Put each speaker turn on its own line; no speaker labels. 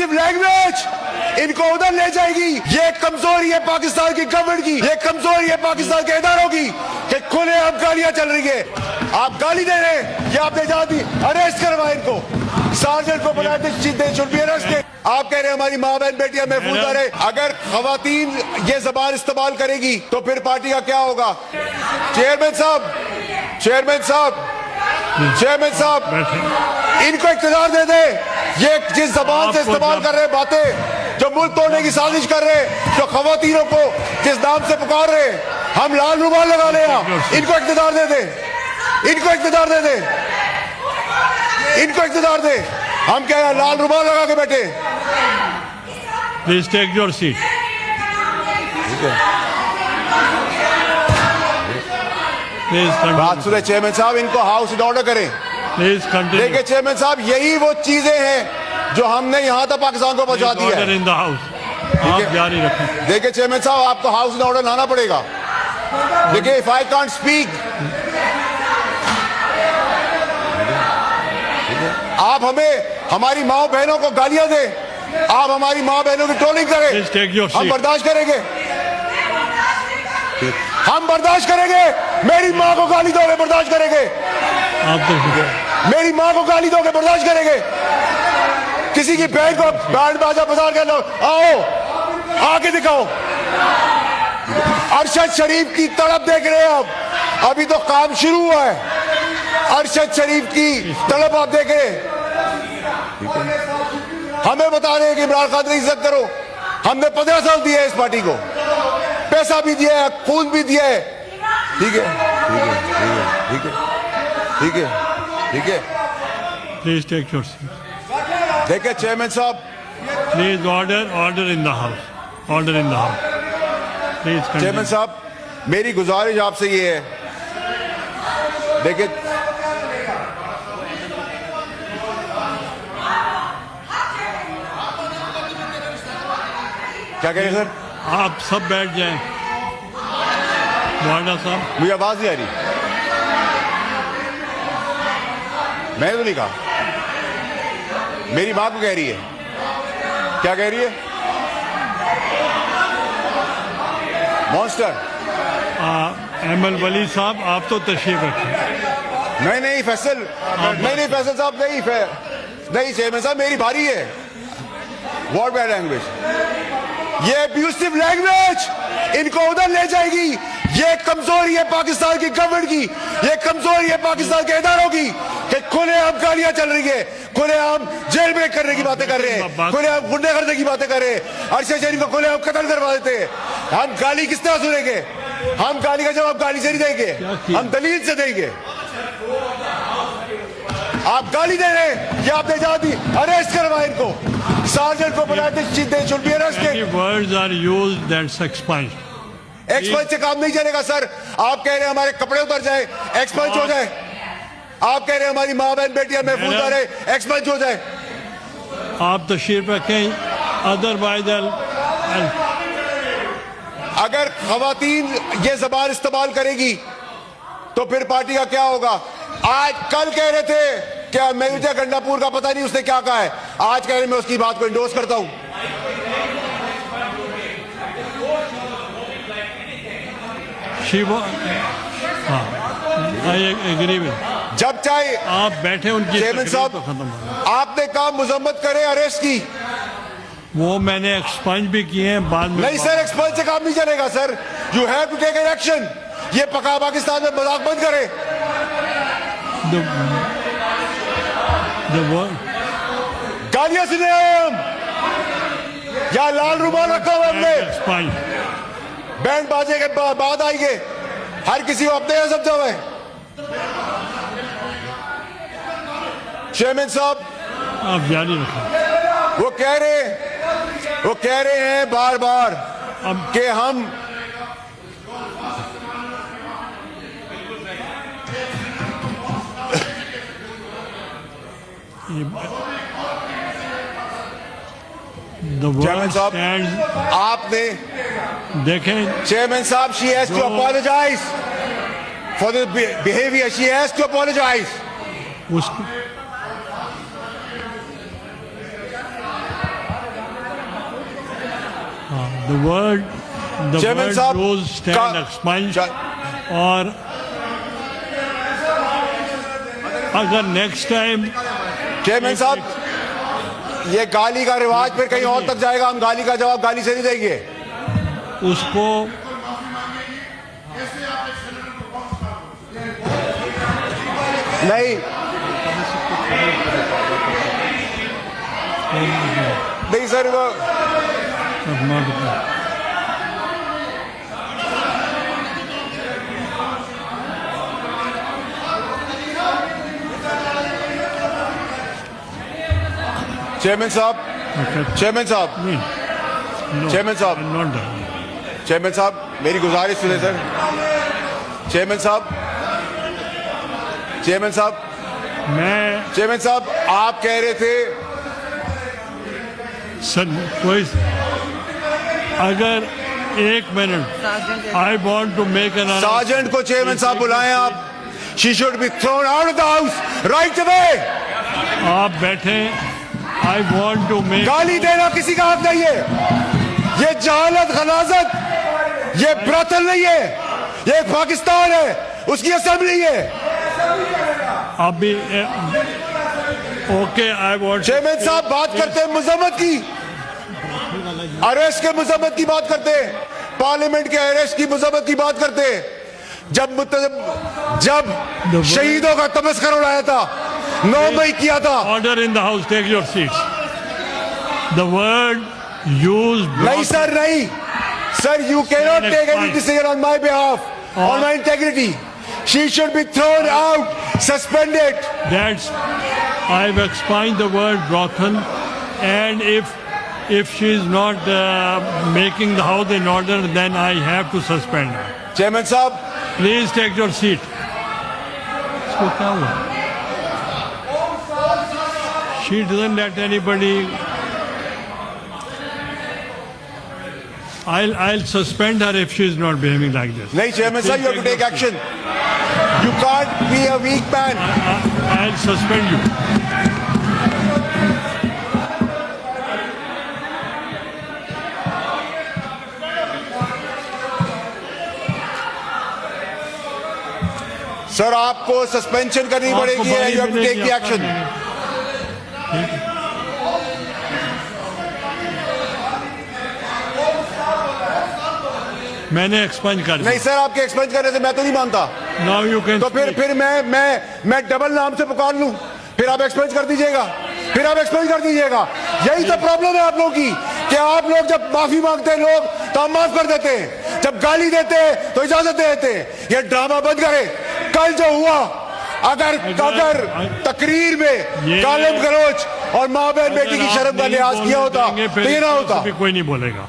Abusive language इनको उधर ले जाएगी। ये कमजोरी है पाकिस्तान की गवर्नमेंट की, ये कमजोरी है पाकिस्तान के इदारों की कि खुलेआम गालियां चल रही है। आप गाली दे रहे हैं, ये आपने जाती अरेस्ट करवाए इनको, सार्जेंट को बुलाए थे। आप कह रहे हैं हमारी माँ बहन बेटियां महफूज रहे। अगर खवातीन ये जबान इस्तेमाल करेगी तो फिर पार्टी का क्या होगा? चेयरमैन साहब, चेयरमैन साहब, चेयरमैन साहब, इनको इख्तियार दे दे। ये जिस जबान से इस्तेमाल कर रहे हैं बातें, जो मुल्क तोड़ने की साजिश कर रहे हैं, जो खवातीनों को जिस नाम से पुकार रहे हैं, हम लाल रुमाल लगा ले, इनको इख्तियार दे दे, इनको इख्तियार दे दे, इनको इख्तियार दे। हम क्या है लाल रुमाल लगा के बैठे?
Please take your seat.
बात सुने चेयरमैन साहब, इनको हाउस इन ऑर्डर करें।
Please continue.
देखिए चेयरमैन साहब, यही वो चीजें हैं जो हमने यहाँ तक पाकिस्तान को पहुंचा दी है।
इन द हाउस आप जारी रखें।
देखिए चेयरमैन साहब, आपको हाउस इन ऑर्डर लाना पड़ेगा। देखिए इफ आई कांट स्पीक, आप हमें हमारी माँ बहनों को गालियां दे, आप हमारी माँ बहनों की ट्रोलिंग करें, हम बर्दाश्त करेंगे, हम बर्दाश्त करेंगे। मेरी माँ को गाली दोगे, बर्दाश्त करेंगे। मेरी माँ को गाली दोगे, बर्दाश्त करेंगे। किसी की बहन को बैंड बाजा बजा के लो, आओ आके दिखाओ। अरशद शरीफ की तड़प देख रहे हैं आप, अभी तो काम शुरू हुआ है। अरशद शरीफ की तड़प आप देख रहे हैं। हमें बता रहे हैं कि इमरान खान की इज्जत करो। हमने 15 साल दिए इस पार्टी को, पैसा भी दिया है, खून भी दिया है। ठीक है, ठीक है, ठीक है, ठीक है।
Please take your seat.
देखिए चेयरमैन साहब,
please order, order in the house, order in the house. Please
chairman साहब, मेरी गुजारिश आपसे ये है, देखिए क्या कह रहे हैं सर?
आप सब बैठ जाएं। वार्डा साहब,
मुझे आवाज नहीं आ रही। मैंने तो नहीं कहा, मेरी मां को कह रही है। क्या कह रही है? मॉन्स्टर।
एमएल वली साहब, आप तो तशरीफ रखें।
नहीं फैसल, नहीं फैसल साहब, नहीं चेयरमैन साहब, मेरी बारी है। व्हाट बैड लैंग्वेज, ये एब्यूसिव लैंग्वेज इनको उधर ले जाएगी। ये कमजोरी है पाकिस्तान की गवर्नमेंट की, ये कमजोरी है पाकिस्तान के इदारों की कि खुलेआम गालियां चल रही है, खुलेआम जेल ब्रेक करने की बातें कर रहे हैं, खुलेआम गुंडागर्दी की बातें कर रहे हैं। अरशद शरीफ को खुलेआम कत्ल करवा देते हैं। हम गाली किस तरह सुनेंगे? हम गाली का जवाब गाली से नहीं देंगे, हम दलील से देंगे। आप गाली दे रहे हैं, ये आपने जाती अरेस्ट करवाए इनको, सार्जेंट को बुलाए थे।
Words are used that's explained.
Expert से काम नहीं चलेगा सर। आप कह रहे हैं हमारे कपड़े उतर जाए, एक्सपर्ट हो जाए। आप कह रहे हैं हमारी माँ बहन बेटियां महफूज रहे, एक्सपर्ट हो जाए।
आप तशरीफ रखें। अदरवाइज
अगर खवातीन ये जबान इस्तेमाल करेगी तो फिर पार्टी का क्या होगा? आज कल कह रहे थे क्या मेजर गंडापुर का पता नहीं उसने क्या कहा है, आज कह रहे मैं उसकी बात को इंडोर्स करता हूं। जब चाहे
आप बैठे, उनकी
चेयरमैन साहब
तो खत्म।
आपने कहा मुजम्मत करे अरेस्ट की,
वो मैंने एक्सपंज भी किए हैं बाद में।
नहीं सर, एक्सपंज से काम नहीं चलेगा sir. You have to take an action. ये पका पाकिस्तान में मजाक बंद करे। गालियां सुने हम, या लाल रुमाल रखा हुआ हमने, बैंड बाजे के बाद आएंगे, हर किसी को अपने यहाँ समझा हुआ है। चेयरमैन साहब,
आप जारी रखें।
वो कह रहे हैं बार बार कि हम चेयरमैन साहब, आपने
देखें।
चेयरमैन साहब, she has to apologise for the behaviour, she has to apologise.
The word
chairman साहब
use stand, expunge और अगर नेक्स्ट टाइम
चेयरमैन साहब, ये गाली का रिवाज फिर कहीं और तक जाएगा। हम गाली का जवाब गाली से नहीं देंगे।
उसको
नहीं नहीं सर, वो चेयरमैन साहब, चेयरमैन साहब, चेयरमैन साहब,
नॉट डन।
चेयरमैन साहब, मेरी गुजारिश सुने सर। चेयरमैन साहब, चेयरमैन साहब, चेयरमैन साहब, आप कह रहे थे
कोई अगर 1 minute I want to make an
sergeant को चेयरमैन साहब बुलाएं आप। She should be thrown out of the house right away.
आप बैठे। आई वॉन्ट टू मेक
गाली देना किसी का हक नहीं है। ये जहालत खनाजत, ये ब्रतल नहीं है, ये पाकिस्तान है, उसकी असेंबली है।
अभी ओके आई वॉन्ट।
चेयरमैन साहब बात करते हैं मजम्मत की, अरेस्ट के मजम्मत की बात करते हैं, पार्लियामेंट के अरेस्ट की मजम्मत की बात करते हैं। जब शहीदों का तमस्कर उड़ाया था, 9 मई किया था।
Order in the house, take your seats. The word use
नहीं सर, नहीं sir, you cannot take any decision on my behalf, on my integrity. She should be thrown out, suspended.
That's I've expunged the word brothel, and if she is not making the house in order, then I have to suspend her.
Chairman साहब,
Please take your seat. इसको क्या हुआ? She doesn't let anybody. I'll suspend her if she is not behaving like this.
नहीं Chairman साहब, you have to take action. You can't be a weak man.
I'll suspend you.
Sir आपको suspension करनी पड़ेगी, है you have to take the action.
मैंने expunge कर दिया।
नहीं सर, आपके एक्सपंज करने से मैं तो नहीं मानता।
Now you can.
तो फिर मैं डबल नाम से पुकार लूं, फिर आप एक्सपंज कर दीजिएगा, फिर आप एक्सपंज कर दीजिएगा। यही तो प्रॉब्लम है आप लोगों की कि आप लोग जब माफी मांगते हैं लोग तो हम माफ कर देते हैं, जब गाली देते हैं तो इजाजत दे देते हैं। ये ड्रामा बंद करें। कल जो हुआ, अगर तकरीर में गालिब गलौज और माँ बहन बेटी की शर्म का लिहाज किया होता तो ये ना होता।
कोई नहीं बोलेगा।